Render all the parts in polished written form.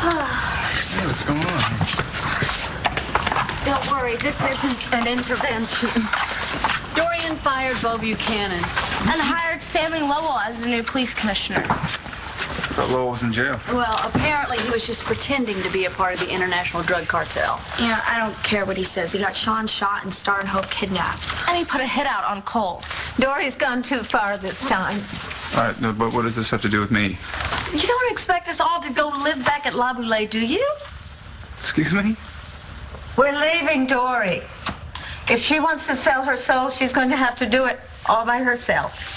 Hey, what's going on? Don't worry, this isn't an intervention. Dorian fired Bo Buchanan and hired Stanley Lowell as the new police commissioner. I thought Lowell was in jail. Well, apparently he was just pretending to be a part of the international drug cartel. Yeah, I don't care what he says. He got Sean shot and Star and Hope kidnapped. And he put a hit out on Cole. Dory's gone too far this time. All right, no, but what does this have to do with me? You don't expect us all to go live back at La Boulée, do you? Excuse me? We're leaving Dory. If she wants to sell her soul, she's going to have to do it all by herself.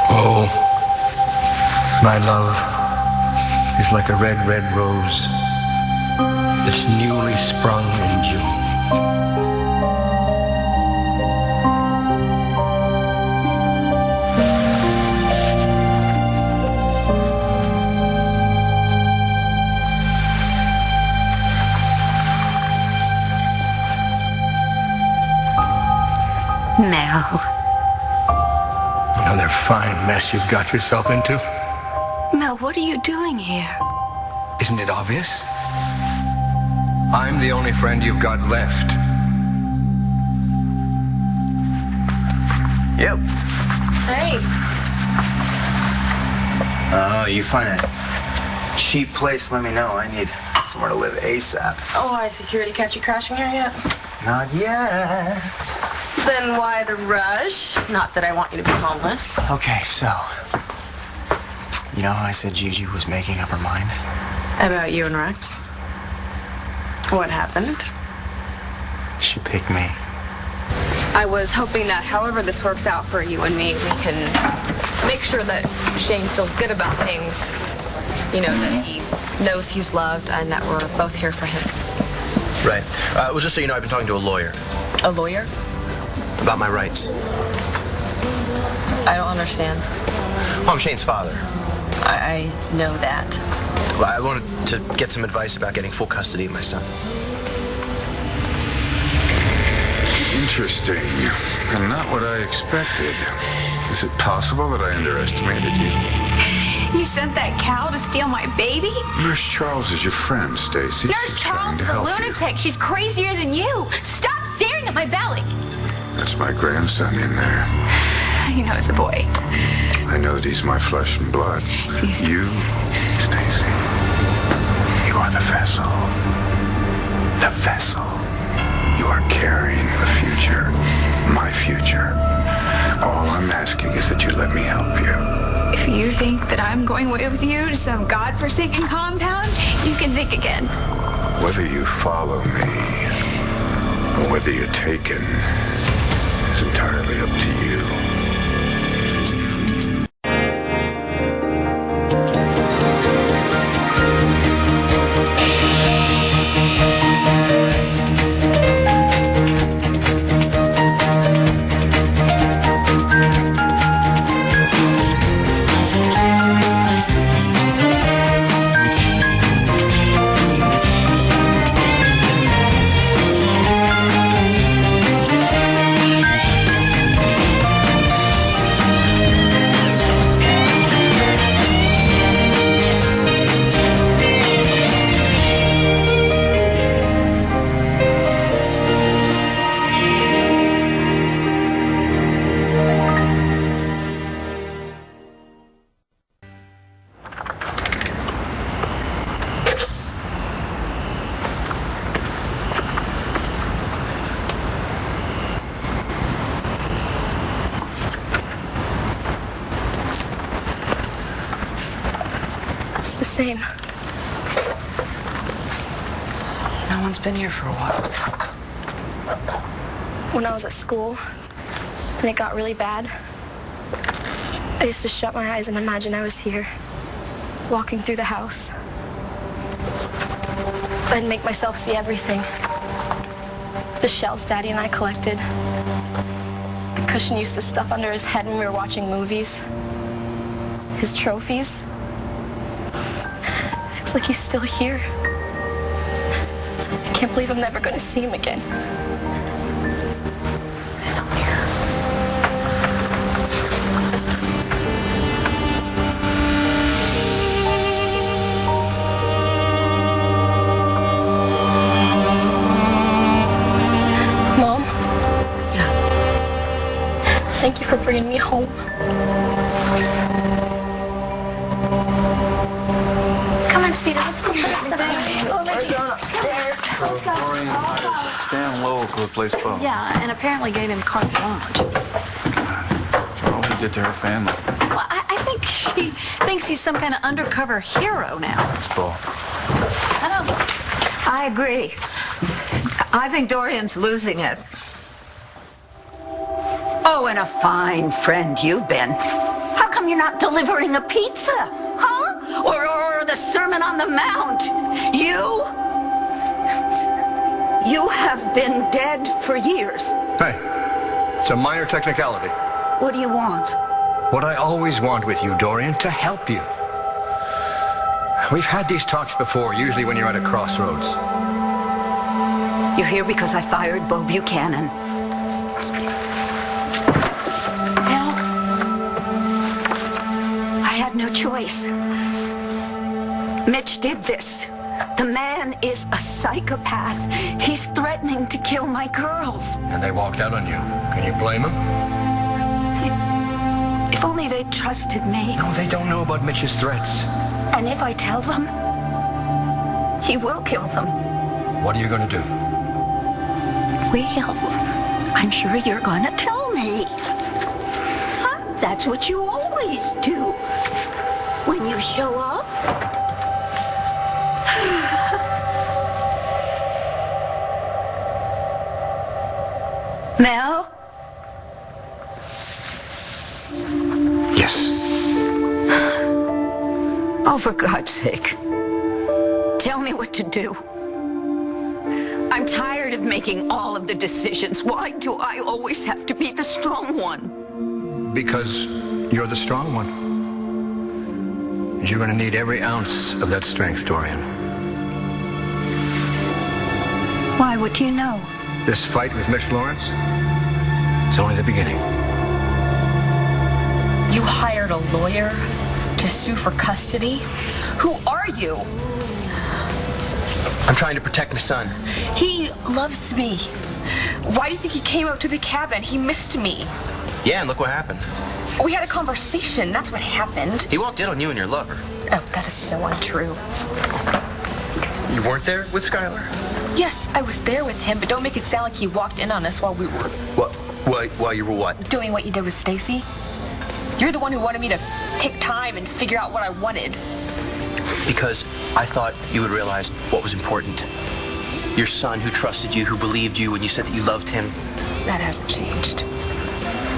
Oh, my love is like a red, red rose that's newly sprung in June. Mel. Another fine mess you've got yourself into. Mel, what are you doing here? Isn't it obvious? I'm the only friend you've got left. Yep. Hey. Oh, you find a cheap place, let me know. I need somewhere to live ASAP. Oh, why? Security catch you crashing here yet? Not yet. Then why the rush? Not that I want you to be homeless. Okay, so, you know how I said Gigi was making up her mind? About you and Rex? What happened? She picked me. I was hoping that however this works out for you and me, we can make sure that Shane feels good about things. You know, that he knows he's loved and that we're both here for him. Right. Well, just so you know, I've been talking to a lawyer. A lawyer? About my rights. I don't understand. Well, I'm Shane's father. I know that. Well, I wanted to get some advice about getting full custody of my son. Interesting. And not what I expected. Is it possible that I underestimated you? You sent that cow to steal my baby? Nurse Charles is your friend, Stacy. Nurse Charles is a lunatic. She's crazier than you. Stop staring at my belly. That's my grandson in there. You know it's a boy. I know that he's my flesh and blood. You, Stacy, you are the vessel. The vessel. You are carrying the future. My future. All I'm asking is that you let me help you. If you think that I'm going away with you to some godforsaken compound, you can think again. Whether you follow me or whether you're taken is entirely up to you. Same. No one's been here for a while. When I was at school, and it got really bad, I used to shut my eyes and imagine I was here, walking through the house. I'd make myself see everything. The shells Daddy and I collected. The cushion used to stuff under his head when we were watching movies. His trophies. It's like he's still here. I can't believe I'm never going to see him again. I know. Thank you for bringing me home. Come on, sweetie, let's go put our stuff down. Go over here. Upstairs. Let's go. Stand low to a place above. Yeah, and apparently gave him carte blanche. What he did to her family. Well, I think she thinks he's some kind of undercover hero now. That's bull. I know. I agree. I think Dorian's losing it. Oh, and a fine friend you've been. How come you're not delivering a pizza? Huh? Or the Sermon on the Mount? You have been dead for years. Hey, it's a minor technicality. What do you want? What I always want with you, Dorian, to help you. We've had these talks before, usually when you're at a crossroads. You're here because I fired Bo Buchanan. Well, I had no choice. Mitch did this. The man is a psychopath. He's threatening to kill my girls. And they walked out on you. Can you blame them? If only they trusted me. No, they don't know about Mitch's threats. And if I tell them, he will kill them. What are you going to do? Well, I'm sure you're going to tell me. Huh? That's what you always do when you show up. Mel? Yes. Oh, for God's sake. Tell me what to do. I'm tired of making all of the decisions. Why do I always have to be the strong one? Because you're the strong one. And you're going to need every ounce of that strength, Dorian. Why? What do you know? This fight with Miss Lawrence is only the beginning. You hired a lawyer to sue for custody? Who are you? I'm trying to protect my son. He loves me. Why do you think he came up to the cabin? He missed me. Yeah, and look what happened. We had a conversation. That's what happened. He walked in on you and your lover. Oh, that is so untrue. You weren't there with Skylar? Yes, I was there with him, but don't make it sound like he walked in on us while we were... What? While you were what? Doing what you did with Stacy. You're the one who wanted me to take time and figure out what I wanted. Because I thought you would realize what was important. Your son who trusted you, who believed you when you said that you loved him. That hasn't changed.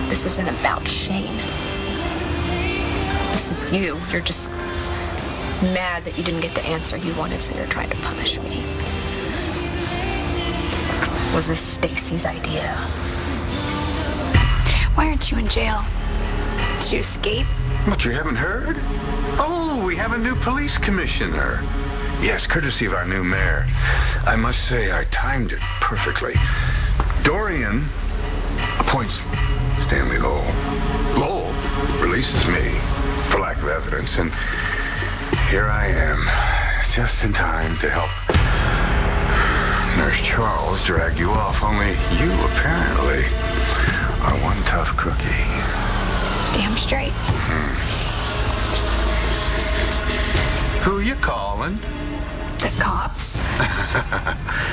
This isn't about Shane. This is you. You're just mad that you didn't get the answer you wanted, so you're trying to punish me. Was this Stacy's idea? Why aren't you in jail? Did you escape? What, you haven't heard? Oh, we have a new police commissioner. Yes, courtesy of our new mayor. I must say I timed it perfectly. Dorian appoints Stanley Lowell. Lowell releases me for lack of evidence, and here I am, just in time to help Nurse Charles drag you off. Only you, apparently, are one tough cookie. Damn straight. Who you calling? The cops.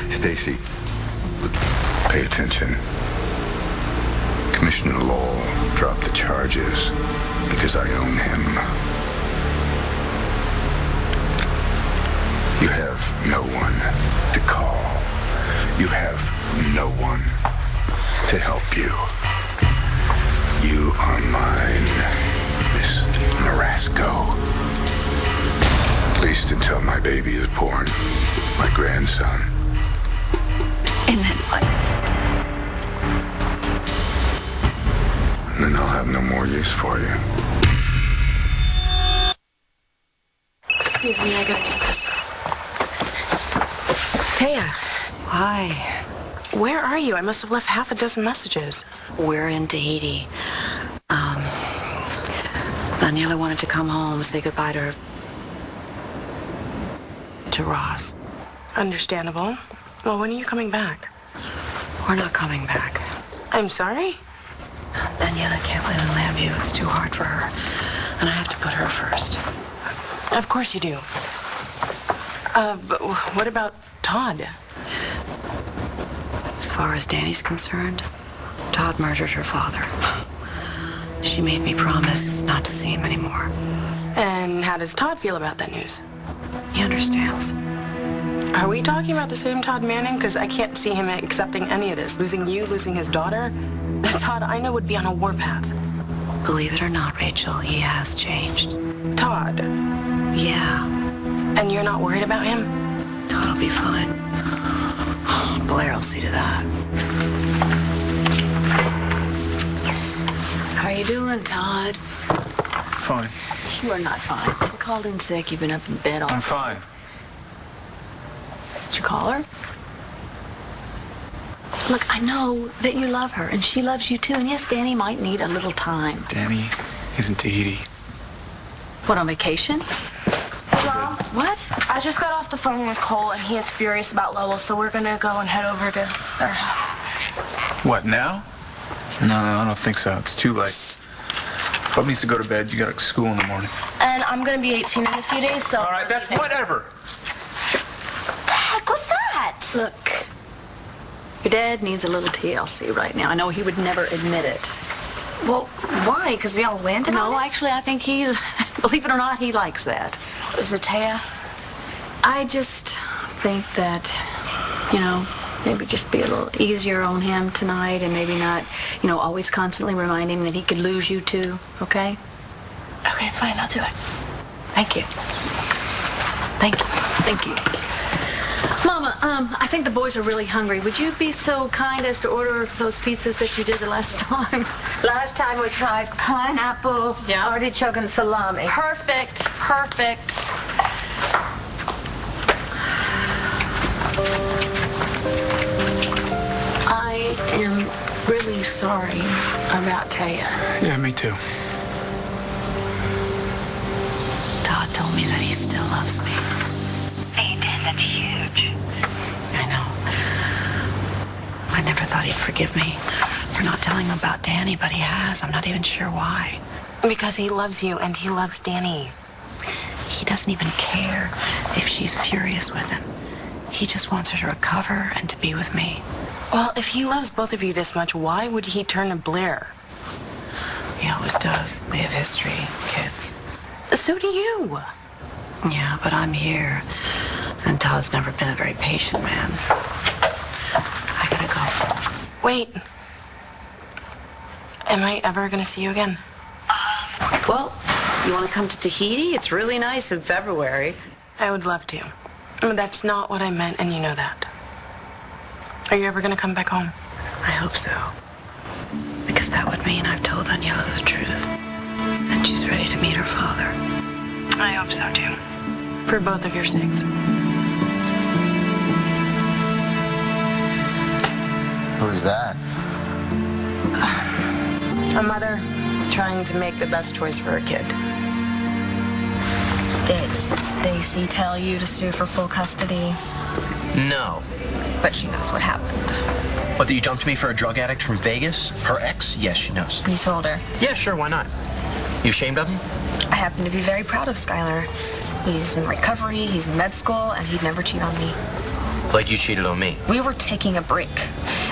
Stacy, pay attention. Commissioner Lowell dropped the charges because I own him. You have no one to call. You have no one to help you. You are mine, Miss Marasco. At least until my baby is born, my grandson. And then what? And then I'll have no more use for you. Excuse me, I gotta take this. Taya, Hi. where are you? I must have left half a dozen messages. We're in Tahiti. Daniela wanted to come home, say goodbye to Ross. Understandable. Well, when are you coming back? We're not coming back. I'm sorry? The Daniela can't live in Llanview. It's too hard for her. And I have to put her first. Of course you do. But what about Todd? As far as Danny's concerned, Todd murdered her father. She made me promise not to see him anymore. And how does Todd feel about that news? He understands. Are we talking about the same Todd Manning? Because I can't see him accepting any of this. Losing you, losing his daughter. The Todd I know would be on a warpath. Believe it or not, Rachel, he has changed. Todd? Yeah. And you're not worried about him? Todd will be fine. Blair will see to that. How you doing, Todd? Fine. You are not fine. You called in sick. You've been up in bed all I'm fine. Did you call her? Look, I know that you love her, and she loves you too. And yes, Danny might need a little time. Danny is in Tahiti. What, on vacation? Mom, What? I just got off the phone with Cole, and he is furious about Lowell, so we're gonna go and head over to their house. What, now? No, I don't think so. It's too late. Bub needs to go to bed. You got school in the morning. And I'm gonna be 18 in a few days, so... All right, that's whatever. The heck was that? Look, your dad needs a little TLC right now. I know he would never admit it. Well, why? Because we all landed on it? No, actually, I think he, believe it or not, he likes that. Is it Taya? I just think that, maybe just be a little easier on him tonight and maybe not, always constantly remind him that he could lose you too, okay? Okay, fine, I'll do it. Thank you. Thank you. Thank you. Mama, I think the boys are really hungry. Would you be so kind as to order those pizzas that you did the last time? Last time we tried pineapple, artichoke, and salami. Perfect. Perfect. I am really sorry about Taya. Yeah, me too. Todd told me that he still loves me. He did. That's huge. I know. I never thought he'd forgive me for not telling him about Danny, but he has. I'm not even sure why. Because he loves you and he loves Danny. He doesn't even care if she's furious with him. He just wants her to recover and to be with me. Well, if he loves both of you this much, why would he turn to Blair? He always does. They have history, kids. So do you. Yeah, but I'm here. And Todd's never been a very patient man. I gotta go. Wait. Am I ever gonna see you again? Well, you want to come to Tahiti? It's really nice in February. I would love to. But that's not what I meant, and you know that. Are you ever gonna come back home? I hope so. Because that would mean I've told Daniela the truth. And she's ready to meet her father. I hope so, too. For both of your sakes. Who's that? A mother trying to make the best choice for her kid. Did Stacy tell you to sue for full custody? No. But she knows what happened. What, that you dumped me for a drug addict from Vegas? Her ex? Yes, she knows. You told her? Yeah, sure, why not? You ashamed of him? I happen to be very proud of Skylar. He's in recovery, he's in med school, and he'd never cheat on me. Like you cheated on me. We were taking a break.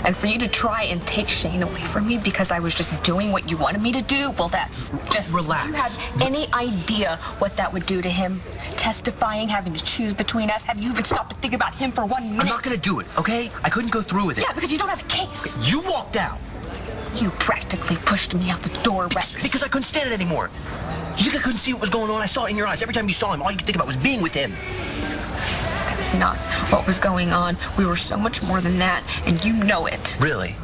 And for you to try and take Shane away from me because I was just doing what you wanted me to do, well, that's just... Relax. Do you have any idea what that would do to him? Testifying, having to choose between us? Have you even stopped to think about him for 1 minute? I'm not gonna do it, okay? I couldn't go through with it. Yeah, because you don't have a case. You walked out. You practically pushed me out the door, Rex. Because I couldn't stand it anymore. You think I couldn't see what was going on? I saw it in your eyes. Every time you saw him, all you could think about was being with him. That's not what was going on. We were so much more than that, and you know it. Really?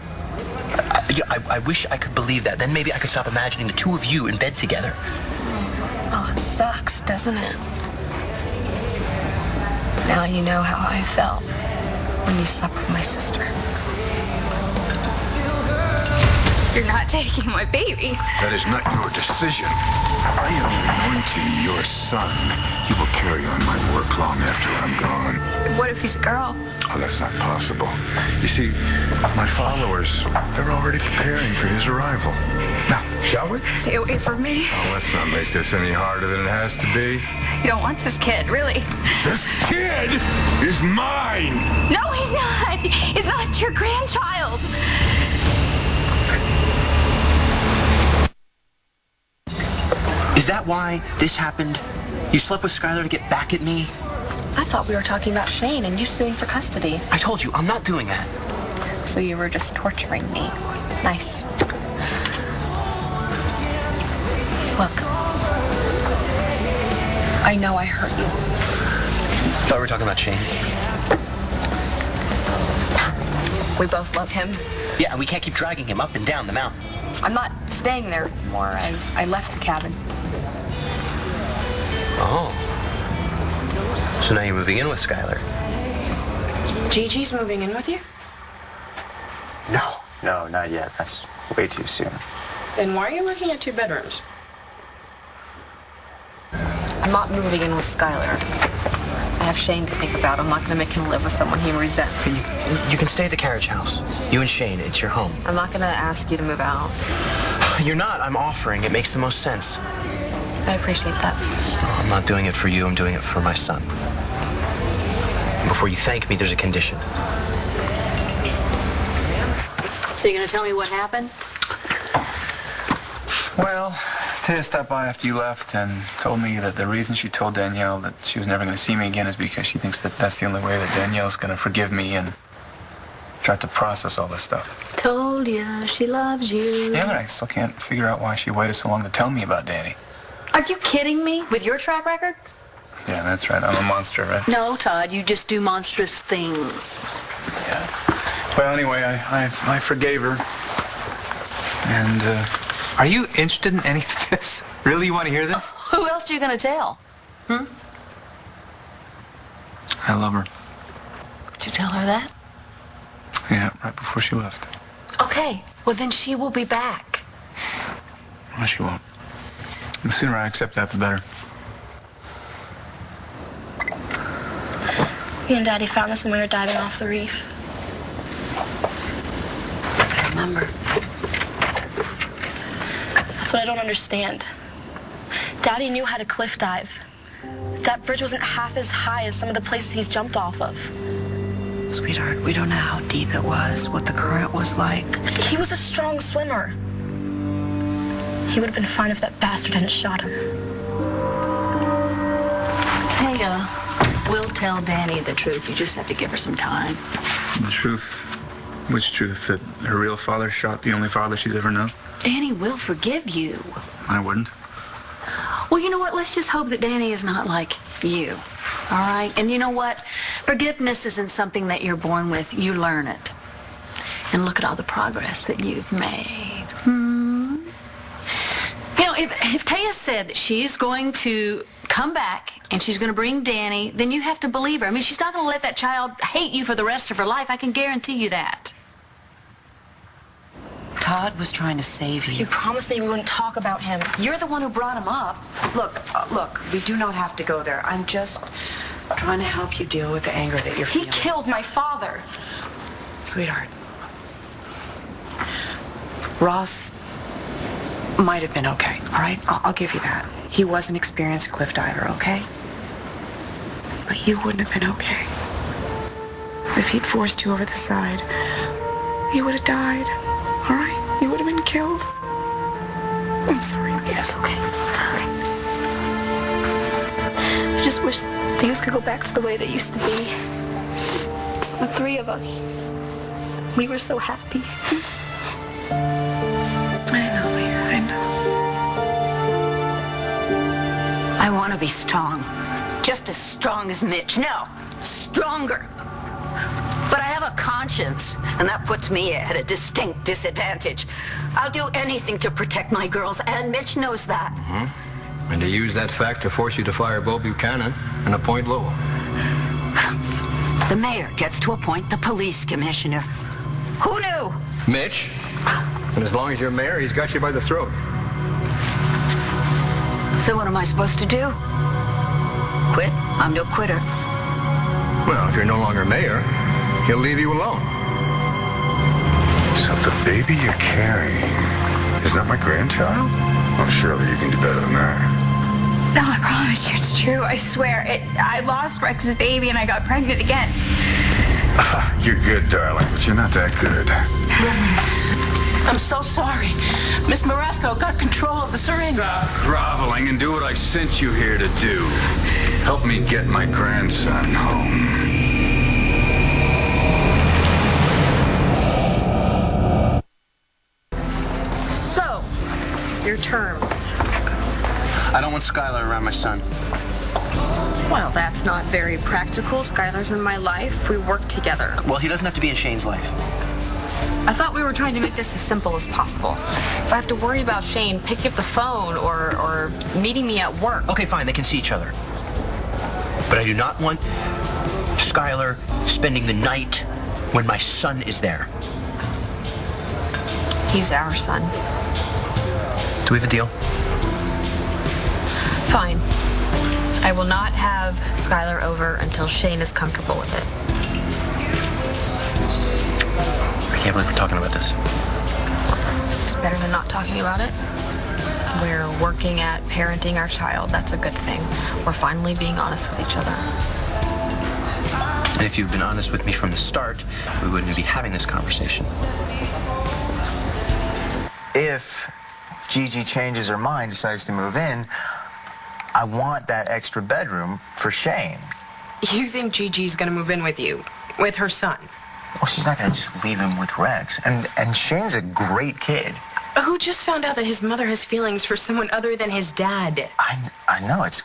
I wish I could believe that. Then maybe I could stop imagining the two of you in bed together. Oh, it sucks, doesn't it? Now you know how I felt when you slept with my sister. You're not taking my baby. That is not your decision. I am anointing your son. He will carry on my work long after I'm gone. What if he's a girl? Oh, that's not possible. You see, my followers, they're already preparing for his arrival. Now, shall we? Stay away from me. Oh, let's not make this any harder than it has to be. You don't want this kid, really. This kid is mine! No, he's not. It's not your grandchild. Is that why this happened? You slept with Skylar to get back at me? I thought we were talking about Shane and you suing for custody. I told you, I'm not doing that. So you were just torturing me. Nice. Look. I know I hurt you. Thought we were talking about Shane. We both love him. Yeah, and we can't keep dragging him up and down the mountain. I'm not staying there anymore. I left the cabin. Oh. So now you're moving in with Skylar. Gigi's moving in with you? No, not yet. That's way too soon. Then why are you looking at 2 bedrooms? I'm not moving in with Skylar. I have Shane to think about. I'm not going to make him live with someone he resents. You can stay at the carriage house. You and Shane, it's your home. I'm not going to ask you to move out. You're not. I'm offering. It makes the most sense. I appreciate that. I'm not doing it for you. I'm doing it for my son. Before you thank me, there's a condition. So you're going to tell me what happened? Well, Taya stopped by after you left and told me that the reason she told Danielle that she was never going to see me again is because she thinks that that's the only way that Danielle's going to forgive me and try to process all this stuff. Told ya, she loves you. Yeah, but I still can't figure out why she waited so long to tell me about Danny. Are you kidding me? With your track record? Yeah, that's right. I'm a monster, right? No, Todd, you just do monstrous things. Yeah. Well, anyway, I forgave her. And, are you interested in any of this? Really, you want to hear this? Who else are you going to tell? I love her. Did you tell her that? Yeah, right before she left. Okay, well then she will be back. Well, she won't. The sooner I accept that, the better. Me and Daddy found this when we were diving off the reef. I remember. That's what I don't understand. Daddy knew how to cliff dive. That bridge wasn't half as high as some of the places he's jumped off of. Sweetheart, we don't know how deep it was, what the current was like. He was a strong swimmer. He would have been fine if that bastard hadn't shot him. Taya will tell Danny the truth. You just have to give her some time. The truth? Which truth? That her real father shot the only father she's ever known? Danny will forgive you. I wouldn't. Well, you know what? Let's just hope that Danny is not like you. All right? And you know what? Forgiveness isn't something that you're born with. You learn it. And look at all the progress that you've made. You know, if Taya said that she's going to come back and she's going to bring Danny, then you have to believe her. I mean, she's not going to let that child hate you for the rest of her life. I can guarantee you that. Todd was trying to save you. You promised me we wouldn't talk about him. You're the one who brought him up. Look, we do not have to go there. I'm just trying to help you deal with the anger that you're feeling. He killed my father. Sweetheart, Ross might have been okay, all right? I'll give you that. He was an experienced cliff diver, okay? But you wouldn't have been okay. If he'd forced you over the side, you would have died, all right? You would have been killed. I'm sorry. It's okay. It's okay. I just wish things could go back to the way they used to be. Just the 3 of us. We were so happy. I know. I want to be strong. Just as strong as Mitch. No, stronger. But I have a conscience, and that puts me at a distinct disadvantage. I'll do anything to protect my girls, and Mitch knows that. Mm-hmm. And to use that fact to force you to fire Bo Buchanan and appoint Lowell. The mayor gets to appoint the police commissioner. Who knew? Mitch, And as long as you're mayor, he's got you by the throat. So what am I supposed to do? Quit? I'm no quitter. Well, if you're no longer mayor, he'll leave you alone. So the baby you're carrying is not my grandchild? Oh, surely you can do better than that. No, I promise you it's true. I swear. I lost Rex's baby and I got pregnant again. You're good, darling, but you're not that good. Reverend, I'm so sorry. Miss Marasco got control of the syringe. Stop groveling and do what I sent you here to do. Help me get my grandson home. So, your terms. I don't want Skylar around my son. Well, that's not very practical. Skylar's in my life. We work together. Well, he doesn't have to be in Shane's life. I thought we were trying to make this as simple as possible. If I have to worry about Shane picking up the phone or meeting me at work. Okay, fine, they can see each other. But I do not want Skylar spending the night when my son is there. He's our son. Do we have a deal? Fine. I will not have Skylar over until Shane is comfortable with it. I can't believe we're talking about this. It's better than not talking about it. We're working at parenting our child. That's a good thing. We're finally being honest with each other. And if you've been honest with me from the start, we wouldn't be having this conversation. If Gigi changes her mind, decides to move in, I want that extra bedroom for Shane. You think Gigi's gonna move in with you? With her son? Well, she's not gonna just leave him with Rex. And Shane's a great kid. Who just found out that his mother has feelings for someone other than his dad? I know, it's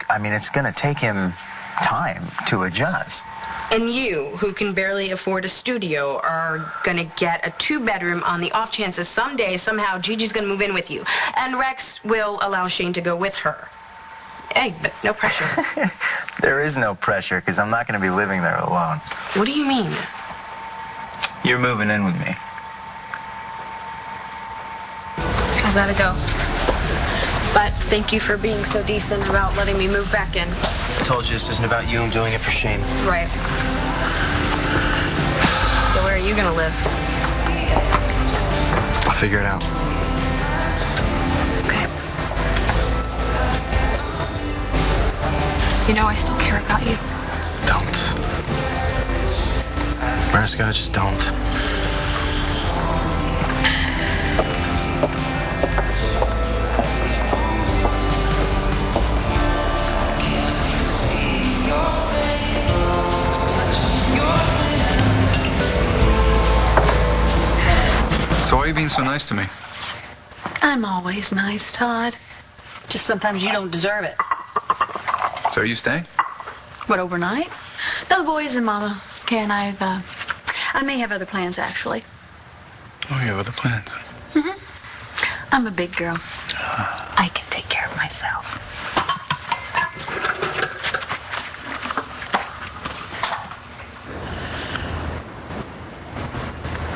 gonna take him time to adjust. And you, who can barely afford a studio, are gonna get a 2-bedroom on the off chance that someday, somehow, Gigi's gonna move in with you. And Rex will allow Shane to go with her. Hey, but no pressure. There is no pressure, because I'm not gonna be living there alone. What do you mean? You're moving in with me. I gotta go. But thank you for being so decent about letting me move back in. I told you this isn't about you. I'm doing it for Shane. Right. So where are you gonna live? I'll figure it out. Okay. You know I still care about you. Don't. Mariska, just don't. So why are you being so nice to me? I'm always nice, Todd. Just sometimes you don't deserve it. So are you staying? What, overnight? No, the boys and Mama can. I may have other plans, actually. Oh, you have other plans? I'm a big girl. I can take care of myself.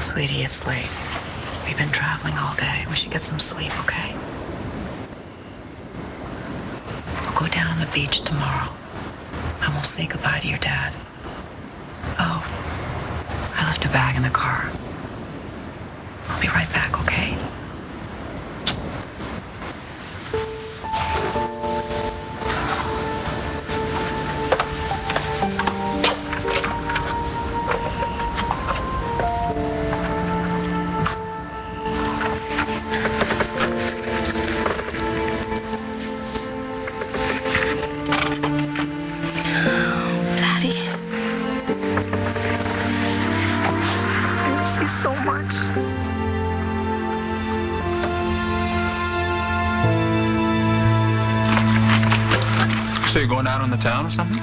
Sweetie, it's late. We've been traveling all day. We should get some sleep, okay? We'll go down on the beach tomorrow, and we'll say goodbye to your dad. Oh, I left a bag in the car. I'll be right back, okay? So you're going out on the town or something?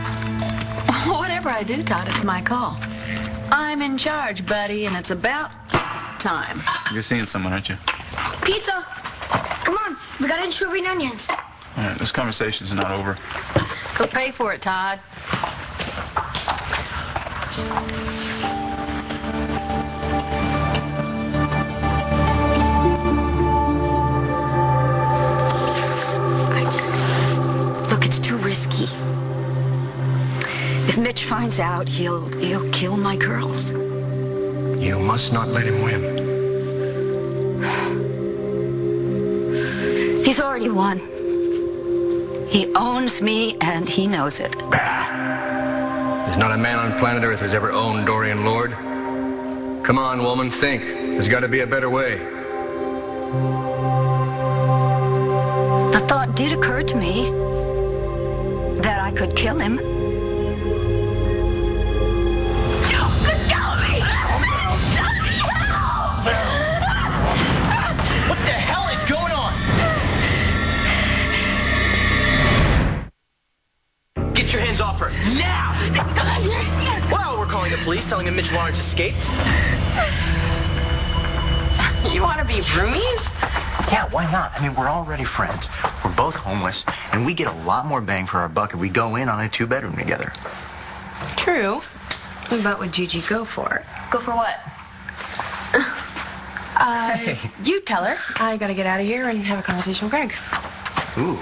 Whatever I do, Todd, it's my call. I'm in charge, buddy, and it's about time. You're seeing someone, aren't you? Pizza! Come on, we got anchovy and onions. All right, this conversation's not over. Go pay for it, Todd. finds out, he'll kill my girls. You must not let him win. He's already won. He owns me, and he knows it. There's not a man on planet Earth who's ever owned Dorian Lord. Come on, woman, think. There's got to be a better way. The thought did occur to me that I could kill him. What the hell is going on? Get your hands off her, now! Well, we're calling the police, telling them Mitch Lawrence escaped. You want to be roomies? Yeah, why not? I mean, we're already friends. We're both homeless, and we get a lot more bang for our buck if we go in on a 2-bedroom together. True. But would Gigi go for it? Go for what? You tell her. I gotta get out of here and have a conversation with Greg. Ooh.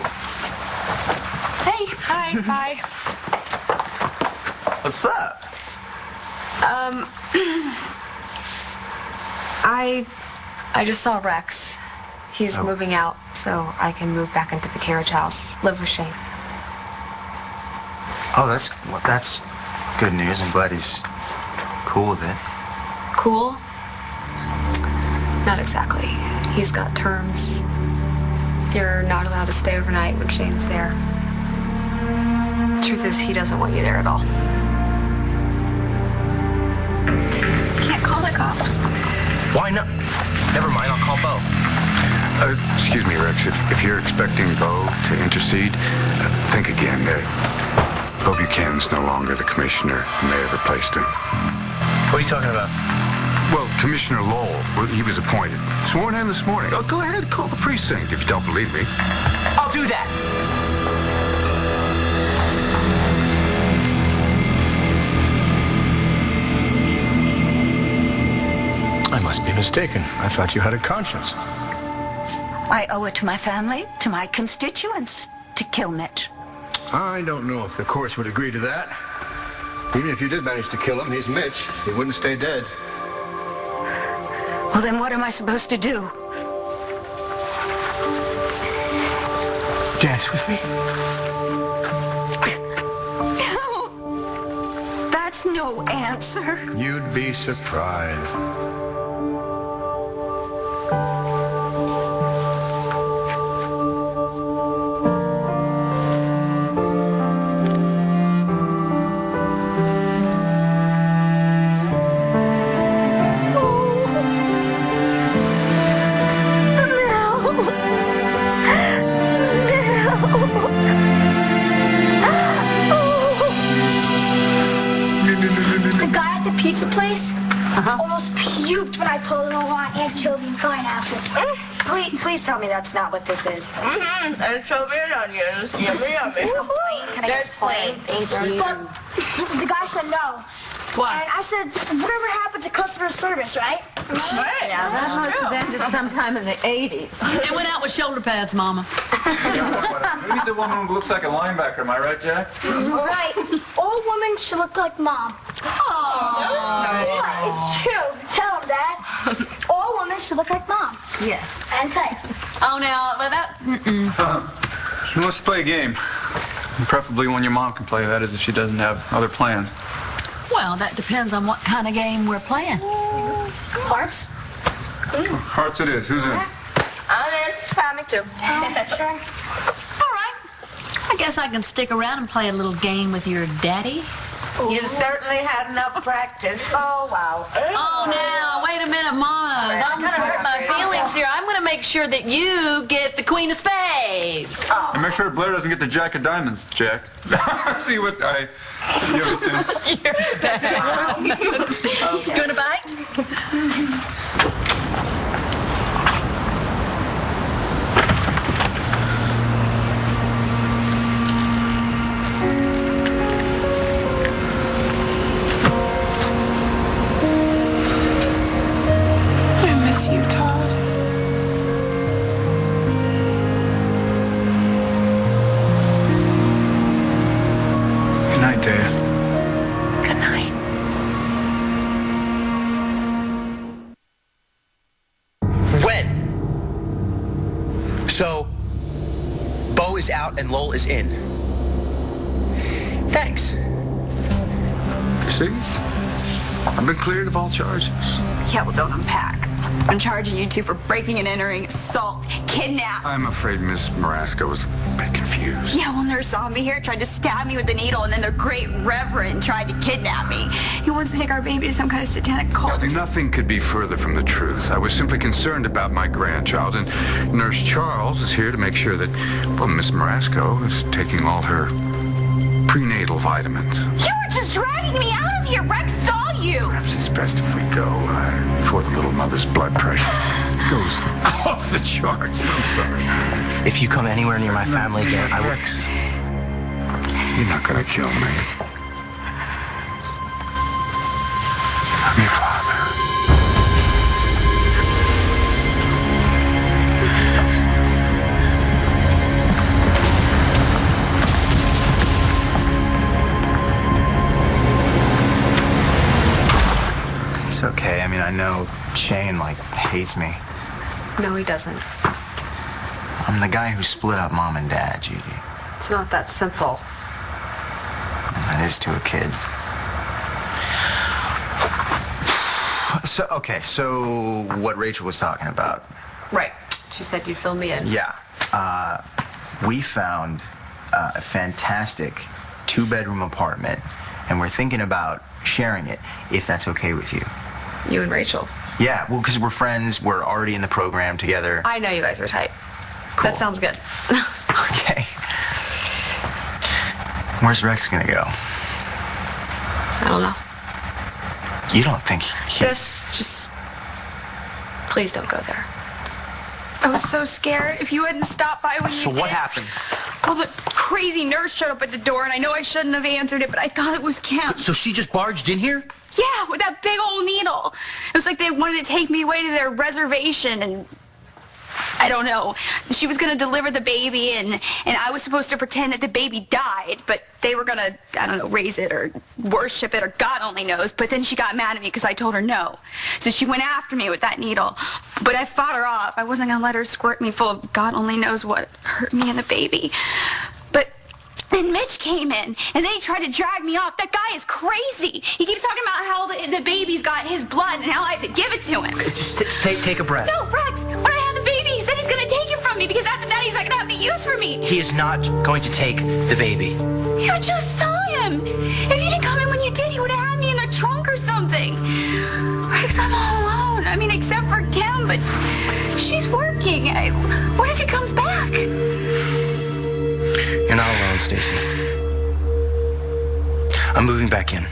Hey, hi, bye. What's up? I just saw Rex. He's moving out, so I can move back into the carriage house, live with Shane. Oh, that's good news. I'm glad he's cool with it. Cool? Not exactly. He's got terms. You're not allowed to stay overnight when Shane's there. Truth is, he doesn't want you there at all. Can't call the cops. Why not? Never mind, I'll call Bo. Excuse me, Rex. If you're expecting Bo to intercede, think again. Bo Buchanan's no longer the commissioner. The mayor replaced him. What are you talking about? Well, Commissioner Lowell, he was appointed. Sworn in this morning. Oh, go ahead, call the precinct if you don't believe me. I'll do that. I must be mistaken. I thought you had a conscience. I owe it to my family, to my constituents, to kill Mitch. I don't know if the courts would agree to that. Even if you did manage to kill him, he's Mitch. He wouldn't stay dead. Well, then what am I supposed to do? Dance with me? No. That's no answer. You'd be surprised. Almost puked when I told him I want anchovy and pineapple. Please tell me that's not what this is. Anchovy and onions. Yummy, yummy. Can I get plain? Thank you. But the guy said no. What? And I said, whatever happened to customer service, right? Right. Yeah, that must have ended sometime in the 80s. It went out with shoulder pads, Mama. Maybe the woman who looks like a linebacker. Am I right, Jack? Right. All women should look like Mom. Oh, It's true. Tell him, Dad. All women should look like Mom. yeah. And tight. Oh, now, but that... She wants to play a game. Preferably one your mom can play. That is, if she doesn't have other plans. Well, that depends on what kind of game we're playing. Hearts? Hearts it is. Who's in? I'm in. Me too. Sure. All right. I guess I can stick around and play a little game with your daddy. You certainly had enough practice. Oh, wow. Oh, now, wait a minute, Mama. Don't kind of hurt my feelings here. I'm going to make sure that you get the Queen of Spades. And make sure Blair doesn't get the Jack of Diamonds, Jack. See what I... You understand? You're bad. You want a bite? You, Todd. Good night, Dad. is out and Lowell is in. Thanks. See? I've been cleared of all charges. Yeah, well, don't unpack. I'm charging you two for breaking and entering, assault, kidnap. I'm afraid Miss Marasco was a bit confused. Yeah, well, nurse saw me here, tried to stab me with a needle, and then their great reverend tried to kidnap me. He wants to take our baby to some kind of satanic cult. Nothing could be further from the truth. I was simply concerned about my grandchild, and Nurse Charles is here to make sure that, well, Miss Marasco is taking all her prenatal vitamins. You were just dragging me out of here. Rex saw you. Perhaps it's best if we go before the little mother's blood pressure goes off the charts. I'm sorry. If you come anywhere near my family again, I will... Rex, you're not gonna kill me. I'm your father. It's okay. I mean, I know Shane, hates me. No, he doesn't. I'm the guy who split up Mom and Dad, Gigi. It's not that simple. That is to a kid. So what Rachel was talking about. Right. She said you'd fill me in. Yeah. We found a fantastic 2-bedroom apartment, and we're thinking about sharing it, if that's okay with you. You and Rachel. Yeah, well, because we're friends, we're already in the program together. I know you guys are tight. Cool. That sounds good. Okay. Where's Rex gonna go? I don't know. You don't think Just... Please don't go there. I was so scared. If you hadn't stopped by when So you did. what happened? Well, the crazy nurse showed up at the door, and I know I shouldn't have answered it, but I thought it was Kim. So she just barged in here? Yeah, with that big old needle. It was like they wanted to take me away to their reservation, and I don't know. She was going to deliver the baby, and I was supposed to pretend that the baby died, but they were going to, I don't know, raise it or worship it or God only knows. But then she got mad at me because I told her no. So she went after me with that needle. But I fought her off. I wasn't going to let her squirt me full of God only knows what hurt me and the baby. But then Mitch came in, and then he tried to drag me off. That guy is crazy. He keeps talking about how the baby's got his blood and how I have to give it to him. Just take a breath. No, Rex, when I had the baby, he said he's going to take it from me because after that he's not going to have any use for me. He is not going to take the baby. You just saw him. If you didn't come in when you did, he would have had me in the trunk or something. Rex, I'm all alone. I mean, except for Kim, but she's working. What if he comes back? You're not alone, Stacy. I'm moving back in.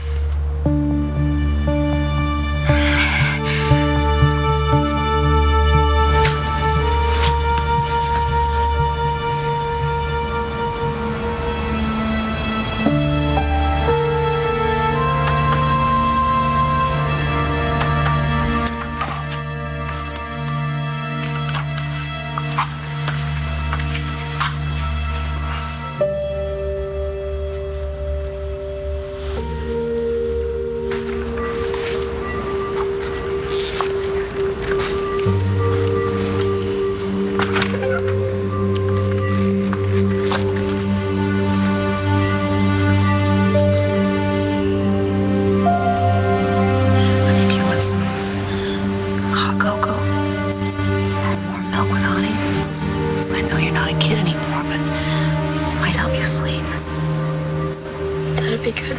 Be good.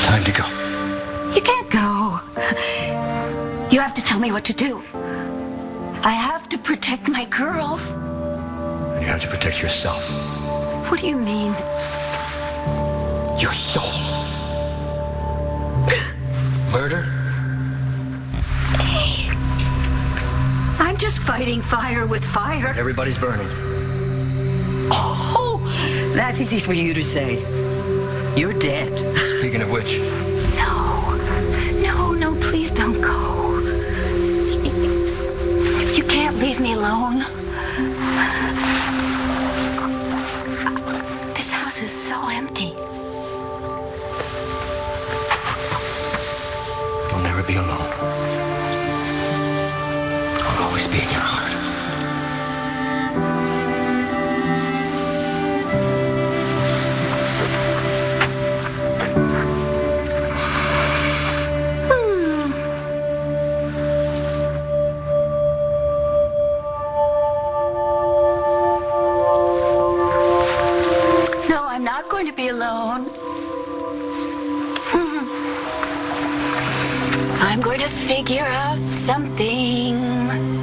Time to go. You can't go. You have to tell me what to do. I have to protect my girls. You have to protect yourself. What do you mean? Your soul. Murder? I'm just just fighting fire with fire. Everybody's burning. Oh, that's easy for you to say. You're dead. Speaking of which, No, please don't go. You can't leave me alone. This house is so empty. you'll never be alone. I'll always be in your heart. No, I'm not going to be alone. I'm going to figure out something.